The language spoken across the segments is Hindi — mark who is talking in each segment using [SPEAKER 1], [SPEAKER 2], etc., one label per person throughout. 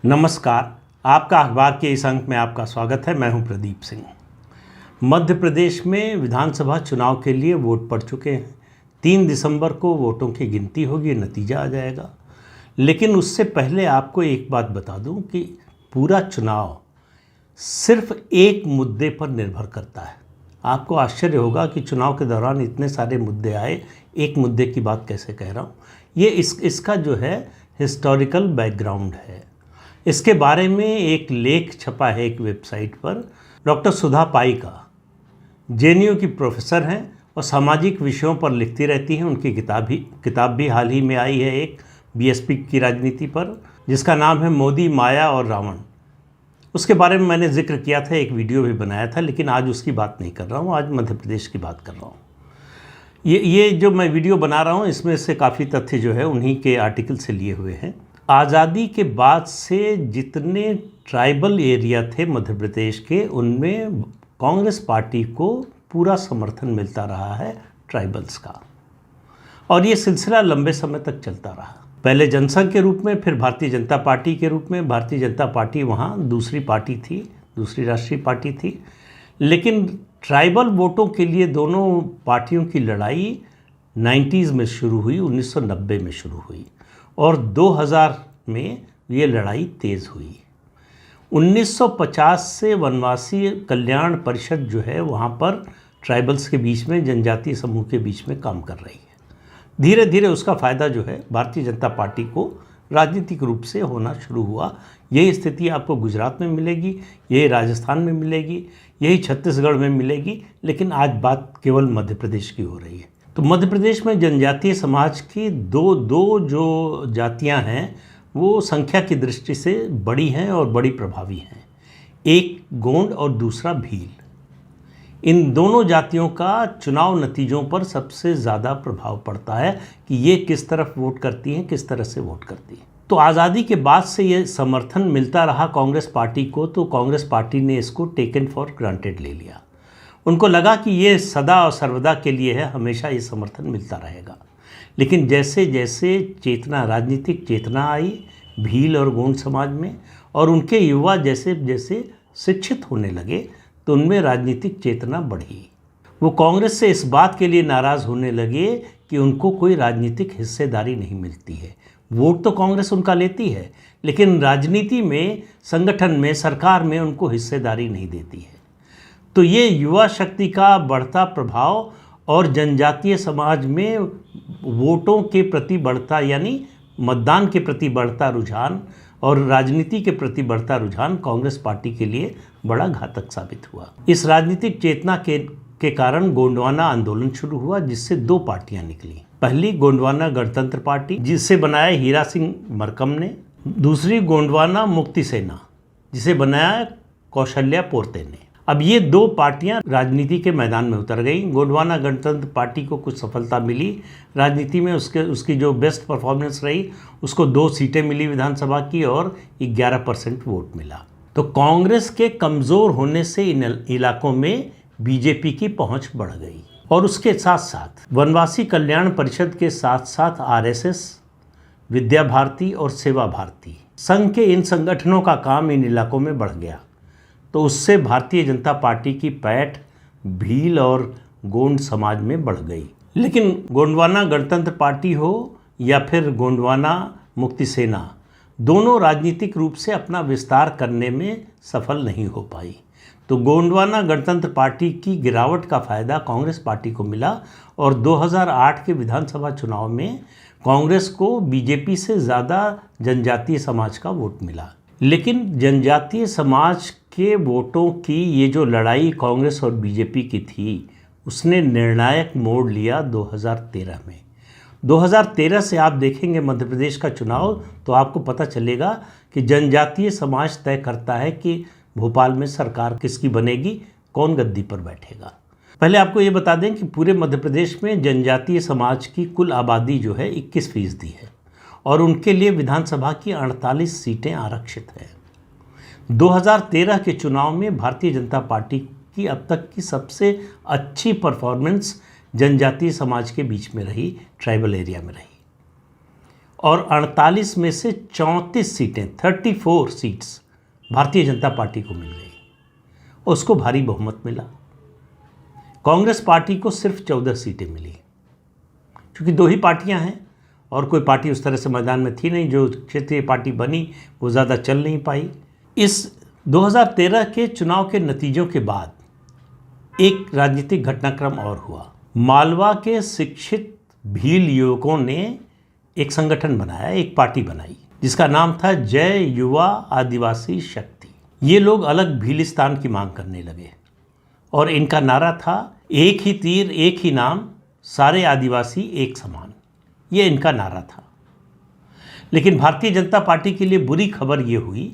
[SPEAKER 1] नमस्कार। आपका अखबार के इस अंक में आपका स्वागत है। मैं हूं प्रदीप सिंह। मध्य प्रदेश में विधानसभा चुनाव के लिए वोट पड़ चुके हैं। 3 दिसंबर को वोटों की गिनती होगी, नतीजा आ जाएगा। लेकिन उससे पहले आपको एक बात बता दूं कि पूरा चुनाव सिर्फ एक मुद्दे पर निर्भर करता है। आपको आश्चर्य होगा कि चुनाव के दौरान इतने सारे मुद्दे आए, एक मुद्दे की बात कैसे कह रहा हूँ। ये इसका जो है हिस्टोरिकल बैकग्राउंड है। इसके बारे में एक लेख छपा है एक वेबसाइट पर। डॉक्टर सुधा पाई का, जेएनयू की प्रोफेसर हैं और सामाजिक विषयों पर लिखती रहती हैं। उनकी किताब भी हाल ही में आई है, एक बीएसपी की राजनीति पर, जिसका नाम है मोदी, माया और रावण। उसके बारे में मैंने जिक्र किया था, एक वीडियो भी बनाया था, लेकिन आज उसकी बात नहीं कर रहा हूँ। आज मध्य प्रदेश की बात कर रहा हूँ। ये जो मैं वीडियो बना रहा हूँ, इसमें से काफ़ी तथ्य जो है उन्हीं के आर्टिकल से लिए हुए हैं। आज़ादी के बाद से जितने ट्राइबल एरिया थे मध्य प्रदेश के, उनमें कांग्रेस पार्टी को पूरा समर्थन मिलता रहा है ट्राइबल्स का, और ये सिलसिला लंबे समय तक चलता रहा। पहले जनसंघ के रूप में, फिर भारतीय जनता पार्टी के रूप में। भारतीय जनता पार्टी वहाँ दूसरी पार्टी थी, दूसरी राष्ट्रीय पार्टी थी। लेकिन ट्राइबल वोटों के लिए दोनों पार्टियों की लड़ाई 90s में शुरू हुई, 1990 में शुरू हुई, और 2000 में ये लड़ाई तेज़ हुई। 1950 से वनवासी कल्याण परिषद जो है वहाँ पर ट्राइबल्स के बीच में, जनजातीय समूह के बीच में काम कर रही है। धीरे धीरे उसका फ़ायदा जो है भारतीय जनता पार्टी को राजनीतिक रूप से होना शुरू हुआ। यही स्थिति आपको गुजरात में मिलेगी, यही राजस्थान में मिलेगी, यही छत्तीसगढ़ में मिलेगी। लेकिन आज बात केवल मध्य प्रदेश की हो रही है। तो मध्य प्रदेश में जनजातीय समाज की दो जो जातियां हैं वो संख्या की दृष्टि से बड़ी हैं और बड़ी प्रभावी हैं। एक गोंड और दूसरा भील। इन दोनों जातियों का चुनाव नतीजों पर सबसे ज़्यादा प्रभाव पड़ता है कि ये किस तरफ वोट करती हैं, किस तरह से वोट करती हैं। तो आज़ादी के बाद से ये समर्थन मिलता रहा कांग्रेस पार्टी को, तो कांग्रेस पार्टी ने इसको टेकन फॉर ग्रांटेड ले लिया। उनको लगा कि ये सदा और सर्वदा के लिए है, हमेशा ये समर्थन मिलता रहेगा। लेकिन जैसे जैसे चेतना, राजनीतिक चेतना आई भील और गोंड समाज में, और उनके युवा जैसे जैसे शिक्षित होने लगे, तो उनमें राजनीतिक चेतना बढ़ी। वो कांग्रेस से इस बात के लिए नाराज़ होने लगे कि उनको कोई राजनीतिक हिस्सेदारी नहीं मिलती है। वोट तो कांग्रेस उनका लेती है, लेकिन राजनीति में, संगठन में, सरकार में उनको हिस्सेदारी नहीं देती है। तो ये युवा शक्ति का बढ़ता प्रभाव और जनजातीय समाज में वोटों के प्रति बढ़ता, यानी मतदान के प्रति बढ़ता रुझान और राजनीति के प्रति बढ़ता रुझान कांग्रेस पार्टी के लिए बड़ा घातक साबित हुआ। इस राजनीतिक चेतना के कारण गोंडवाना आंदोलन शुरू हुआ, जिससे 2 पार्टियां निकली। पहली गोंडवाना गणतंत्र पार्टी, जिसे बनाया हीरा सिंह मरकम ने। दूसरी गोंडवाना मुक्ति सेना, जिसे बनाया कौशल्या पोर्ते ने। अब ये 2 पार्टियां राजनीति के मैदान में उतर गई। गोंडवाना गणतंत्र पार्टी को कुछ सफलता मिली राजनीति में, उसकी जो बेस्ट परफॉर्मेंस रही, उसको 2 सीटें मिली विधानसभा की और 11% वोट मिला। तो कांग्रेस के कमज़ोर होने से इन इलाकों में बीजेपी की पहुंच बढ़ गई, और उसके साथ साथ वनवासी कल्याण परिषद के साथ साथ आरएसएस, विद्या भारती और सेवा भारती संघ के इन संगठनों का काम इन इलाकों में बढ़ गया। तो उससे भारतीय जनता पार्टी की पैठ भील और गोंड समाज में बढ़ गई। लेकिन गोंडवाना गणतंत्र पार्टी हो या फिर गोंडवाना मुक्ति सेना, दोनों राजनीतिक रूप से अपना विस्तार करने में सफल नहीं हो पाई। तो गोंडवाना गणतंत्र पार्टी की गिरावट का फ़ायदा कांग्रेस पार्टी को मिला, और 2008 के विधानसभा चुनाव में कांग्रेस को बीजेपी से ज़्यादा जनजातीय समाज का वोट मिला। लेकिन जनजातीय समाज के वोटों की ये जो लड़ाई कांग्रेस और बीजेपी की थी, उसने निर्णायक मोड़ लिया 2013 में। 2013 से आप देखेंगे मध्य प्रदेश का चुनाव, तो आपको पता चलेगा कि जनजातीय समाज तय करता है कि भोपाल में सरकार किसकी बनेगी, कौन गद्दी पर बैठेगा। पहले आपको ये बता दें कि पूरे मध्य प्रदेश में जनजातीय समाज की कुल आबादी जो है 21% है, और उनके लिए विधानसभा की 48 सीटें आरक्षित हैं। 2013 के चुनाव में भारतीय जनता पार्टी की अब तक की सबसे अच्छी परफॉर्मेंस जनजातीय समाज के बीच में रही, ट्राइबल एरिया में रही। और 48 में से 34 सीटें 34 सीट्स भारतीय जनता पार्टी को मिल गई। उसको भारी बहुमत मिला। कांग्रेस पार्टी को सिर्फ 14 सीटें मिली। क्योंकि दो ही पार्टियां हैं और कोई पार्टी उस तरह से मैदान में थी नहीं, जो क्षेत्रीय पार्टी बनी वो ज़्यादा चल नहीं पाई। इस 2013 के चुनाव के नतीजों के बाद एक राजनीतिक घटनाक्रम और हुआ। मालवा के शिक्षित भील युवकों ने एक संगठन बनाया, एक पार्टी बनाई जिसका नाम था जय युवा आदिवासी शक्ति। ये लोग अलग भीलिस्तान की मांग करने लगे और इनका नारा था एक ही तीर एक ही नाम, सारे आदिवासी एक समान। ये इनका नारा था। लेकिन भारतीय जनता पार्टी के लिए बुरी खबर ये हुई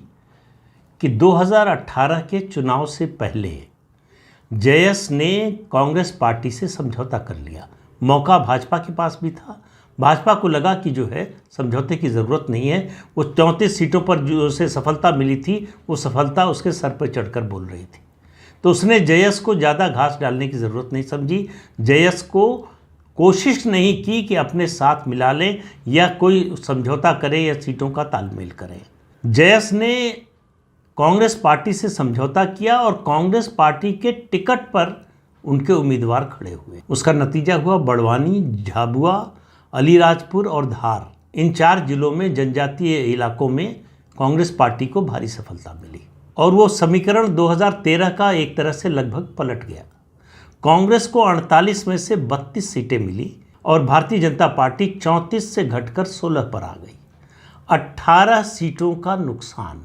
[SPEAKER 1] कि 2018 के चुनाव से पहले जेएस ने कांग्रेस पार्टी से समझौता कर लिया। मौका भाजपा के पास भी था। भाजपा को लगा कि जो है समझौते की ज़रूरत नहीं है। वो 34 सीटों पर जो उसे सफलता मिली थी वो सफलता उसके सर पर चढ़कर बोल रही थी। तो उसने जेएस को ज़्यादा घास डालने की ज़रूरत नहीं समझी। जेएस को कोशिश नहीं की कि अपने साथ मिला ले या कोई समझौता करे या सीटों का तालमेल करे। जेएस ने कांग्रेस पार्टी से समझौता किया और कांग्रेस पार्टी के टिकट पर उनके उम्मीदवार खड़े हुए। उसका नतीजा हुआ बड़वानी, झाबुआ, अलीराजपुर और धार। इन 4 जिलों में जनजातीय इलाकों में कांग्रेस पार्टी को भारी सफलता मिली और वो समीकरण 2013 का एक तरह से लगभग पलट गया। कांग्रेस को 48 में से 32 सीटें मिली और भारतीय जनता पार्टी 34 से घटकर 16 पर आ गई। 18 सीटों का नुकसान।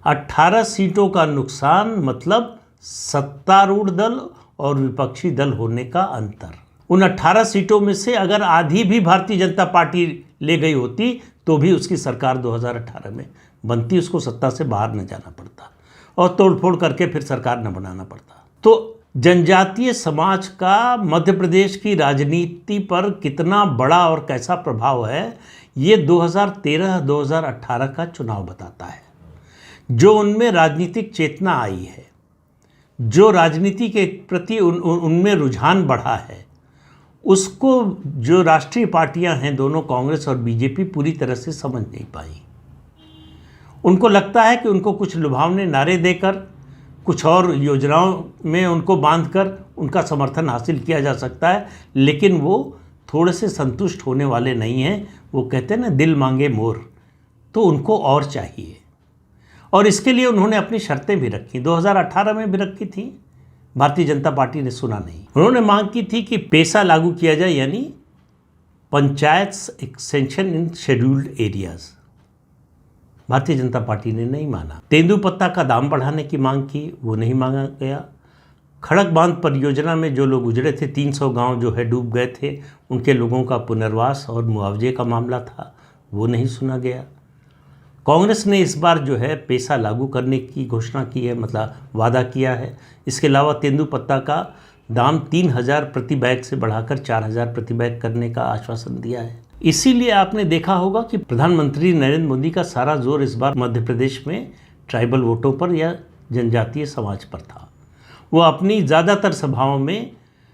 [SPEAKER 1] 18 सीटों का नुकसान मतलब सत्तारूढ़ दल और विपक्षी दल होने का अंतर। उन 18 सीटों में से अगर आधी भी भारतीय जनता पार्टी ले गई होती तो भी उसकी सरकार 2018 में बनती, उसको सत्ता से बाहर न जाना पड़ता और तोड़फोड़ करके फिर सरकार न बनाना पड़ता। तो जनजातीय समाज का मध्य प्रदेश की राजनीति पर कितना बड़ा और कैसा प्रभाव है ये 2013-2018 का चुनाव बताता है। जो उनमें राजनीतिक चेतना आई है, जो राजनीति के प्रति उनमें रुझान बढ़ा है, उसको जो राष्ट्रीय पार्टियां हैं दोनों कांग्रेस और बीजेपी पूरी तरह से समझ नहीं पाई। उनको लगता है कि उनको कुछ लुभावने नारे देकर, कुछ और योजनाओं में उनको बांधकर उनका समर्थन हासिल किया जा सकता है, लेकिन वो थोड़े से संतुष्ट होने वाले नहीं हैं। वो कहते हैं ना, दिल मांगे मोर, तो उनको और चाहिए। और इसके लिए उन्होंने अपनी शर्तें भी रखी, 2018 में भी रखी थी। भारतीय जनता पार्टी ने सुना नहीं। उन्होंने मांग की थी कि पेसा लागू किया जाए, यानी panchayat extension in scheduled areas. Bharatiya Janata party ने नहीं माना। तेंदुपत्ता का दाम बढ़ाने की मांग की, वो नहीं मांगा गया। खड़क बांध परियोजना में जो लोग गुजरे थे, 300 गांव जो है डूब गए थे, उनके लोगों का पुनर्वास और मुआवजे का मामला था, वो नहीं सुना गया। कांग्रेस ने इस बार जो है पेसा लागू करने की घोषणा की है, मतलब वादा किया है। इसके अलावा तेंदुपत्ता का दाम 3000 प्रति बैग से बढ़ाकर 4000 प्रति बैग करने का आश्वासन दिया है। इसीलिए आपने देखा होगा कि प्रधानमंत्री नरेंद्र मोदी का सारा जोर इस बार मध्य प्रदेश में ट्राइबल वोटों पर या जनजातीय समाज पर था। वो अपनी ज़्यादातर सभाओं में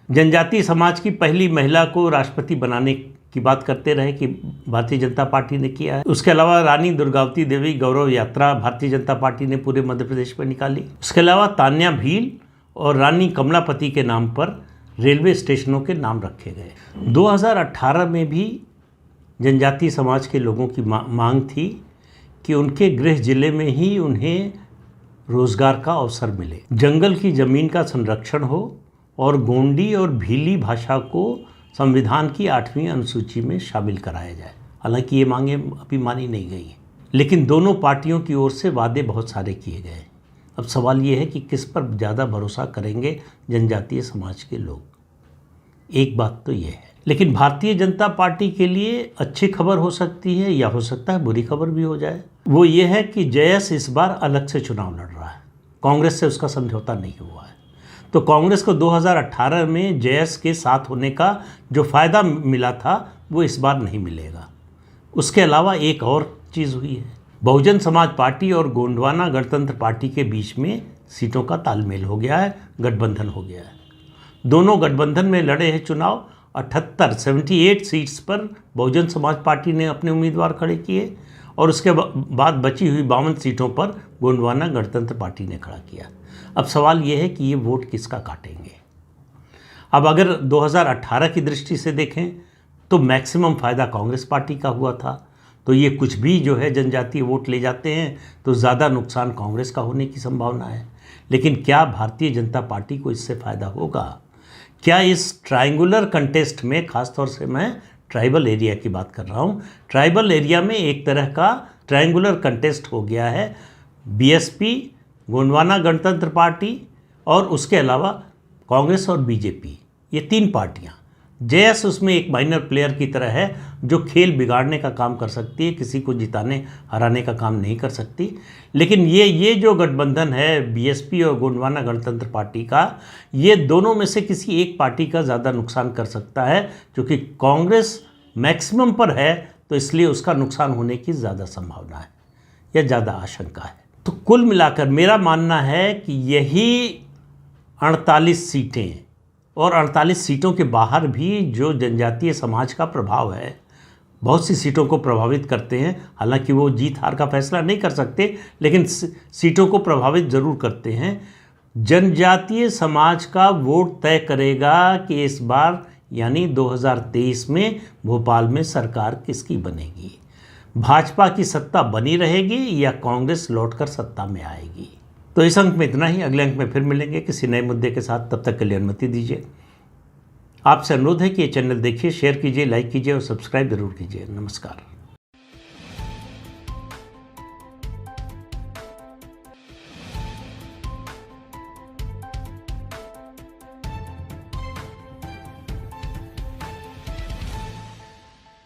[SPEAKER 1] जनजातीय समाज की पहली महिला को राष्ट्रपति बनाने की बात करते रहे कि भारतीय जनता पार्टी ने किया है। उसके अलावा रानी दुर्गावती देवी गौरव यात्रा भारतीय जनता पार्टी ने पूरे मध्य प्रदेश में निकाली। उसके अलावा तान्या भील और रानी कमलापति के नाम पर रेलवे स्टेशनों के नाम रखे गए। 2018 में भी जनजातीय समाज के लोगों की मांग थी कि उनके गृह जिले में ही उन्हें रोजगार का अवसर मिले, जंगल की ज़मीन का संरक्षण हो और गोंडी और भीली भाषा को संविधान की 8वीं अनुसूची में शामिल कराया जाए। हालांकि ये मांगे अभी मानी नहीं गई, लेकिन दोनों पार्टियों की ओर से वादे बहुत सारे किए गए। अब सवाल ये है कि किस पर ज़्यादा भरोसा करेंगे जनजातीय समाज के लोग। एक बात तो ये है, लेकिन भारतीय जनता पार्टी के लिए अच्छी खबर हो सकती है या हो सकता है बुरी खबर भी हो जाए। वो ये है कि जेएस इस बार अलग से चुनाव लड़ रहा है, कांग्रेस से उसका समझौता नहीं हुआ है। तो कांग्रेस को 2018 में जेएस के साथ होने का जो फ़ायदा मिला था वो इस बार नहीं मिलेगा। उसके अलावा एक और चीज़ हुई है, बहुजन समाज पार्टी और गोंडवाना गणतंत्र पार्टी के बीच में सीटों का तालमेल हो गया है, गठबंधन हो गया है। दोनों गठबंधन में लड़े हैं चुनाव 78 सीट्स पर बहुजन समाज पार्टी ने अपने उम्मीदवार खड़े किए और उसके बाद बची हुई 52 सीटों पर गोंडवाना गणतंत्र पार्टी ने खड़ा किया। अब सवाल ये है कि ये वोट किसका काटेंगे। अब अगर 2018 की दृष्टि से देखें तो मैक्सिमम फ़ायदा कांग्रेस पार्टी का हुआ था, तो ये कुछ भी जो है जनजातीय वोट ले जाते हैं तो ज़्यादा नुकसान कांग्रेस का होने की संभावना है। लेकिन क्या भारतीय जनता पार्टी को इससे फ़ायदा होगा? क्या इस ट्रायंगुलर कंटेस्ट में, ख़ासतौर से मैं ट्राइबल एरिया की बात कर रहा हूँ, ट्राइबल एरिया में एक तरह का ट्रायंगुलर कंटेस्ट हो गया है। बीएसपी, गोंडवाना गणतंत्र पार्टी और उसके अलावा कांग्रेस और बीजेपी, ये 3 पार्टियाँ। जेएस उसमें एक माइनर प्लेयर की तरह है जो खेल बिगाड़ने का काम कर सकती है, किसी को जिताने हराने का काम नहीं कर सकती। लेकिन ये जो गठबंधन है बीएसपी और गोंडवाना गणतंत्र पार्टी का, ये दोनों में से किसी एक पार्टी का ज़्यादा नुकसान कर सकता है, क्योंकि कांग्रेस मैक्सिमम पर है तो इसलिए उसका नुकसान होने की ज़्यादा संभावना है या ज़्यादा आशंका है। तो कुल मिलाकर मेरा मानना है कि यही 48 सीटें और 48 सीटों के बाहर भी जो जनजातीय समाज का प्रभाव है बहुत सी सीटों को प्रभावित करते हैं। हालांकि वो जीत हार का फैसला नहीं कर सकते, लेकिन सीटों को प्रभावित ज़रूर करते हैं। जनजातीय समाज का वोट तय करेगा कि इस बार यानी 2023 में भोपाल में सरकार किसकी बनेगी। भाजपा की सत्ता बनी रहेगी या कांग्रेस लौटकर सत्ता में आएगी। तो इस अंक में इतना ही। अगले अंक में फिर मिलेंगे किसी नए मुद्दे के साथ। तब तक के लिए अनुमति दीजिए। आपसे अनुरोध है कि ये चैनल देखिए, शेयर कीजिए, लाइक कीजिए और सब्सक्राइब जरूर कीजिए। नमस्कार।